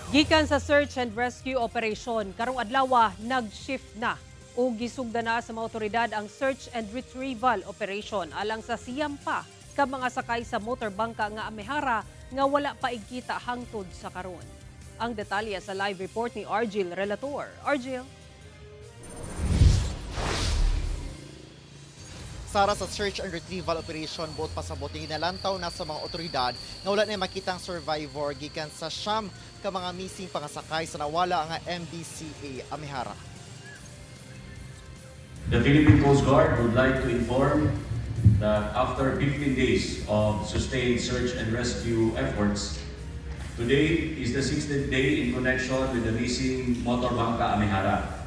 Gikan sa search and rescue operation, karong adlaw nag-shift na o gisugda na sa mga otoridad ang search and retrieval operation alang sa siyam pa ka mga sakay sa motorbangka nga amehara nga wala pa igkita hangtod sa karon. Ang detalye sa live report ni Argil Relator. Argil. Sara, sa search and retrieval operation buot pasabot ginalantaw na sa mga otoridad nga wala na makitang survivor gikan sa siyam ka mga missing pangasakay sa nawala nga MBCA Amihara. The Philippine Coast Guard would like to inform that after 15 days of sustained search and rescue efforts, today is the 16th day in connection with the missing motorbangka Amihara,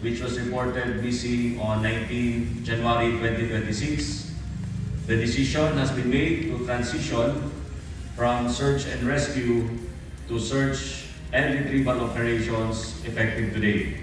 which was reported missing on 19 January 2026. The decision has been made to transition from search and rescue to search and retrieval operations effective today.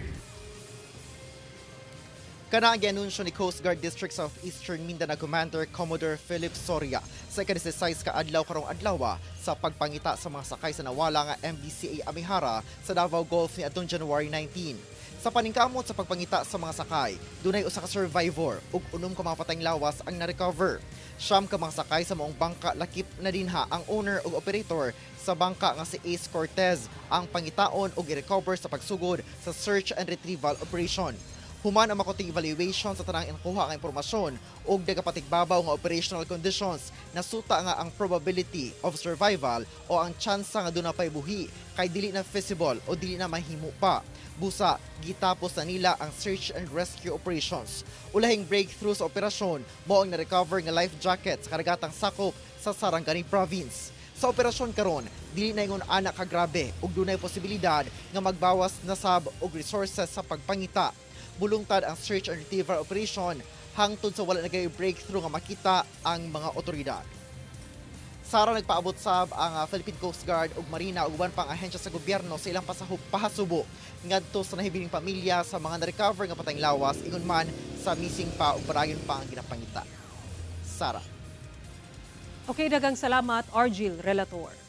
Kana ang gianunsyo ni Coast Guard District Southeastern Mindanao Commander Commodore Philip Soria sa ika-16 ka adlaw karong adlaw sa pagpangita sa mga sakay sa nawala nga MBCA Amihara sa Davao Gulf ni atong January 19. Sa paningkamot sa pagpangita sa mga sakay, dunay usa ka survivor ug unom ka mga patayng lawas ang na-recover. Siyam ka mga sakay sa maong bangka lakip na dinha ang owner ug operator sa bangka nga si Ace Cortez ang pangitaon ug i-recover sa pagsugod sa search and retrieval operation. Human ang makuting evaluation sa tanang inkuha nga impormasyon ug nagapatigbabaw nga operational conditions nasuta nga ang probability of survival o ang tsansa nga doon na pay buhi kay dili na feasible o dili na mahimo pa. Busa, gitapos na nila ang search and rescue operations. Ulahing breakthrough sa operasyon mo ang na-recover nga life jacket sa karagatang sakop sa Sarangani Province. Sa operasyon karon, dili na ingon anak ka grabe ug dunay posibilidad nga magbawas na sab og resources sa pagpangita. Bulungtad ang search and retrieval operation hangtod sa wala nagay breakthrough nga makita ang mga otoridad. Sara, nagpaabot sab ang Philippine Coast Guard ug Marina ug uban pang ahensya sa gobyerno sa ilang pahasubo ngadto sa nahibiling pamilya sa mga na-recover nga patayng lawas ingon man sa missing pa ug parayon pa ang ginapangita. Sara. Okay, dagang salamat Argil Relator.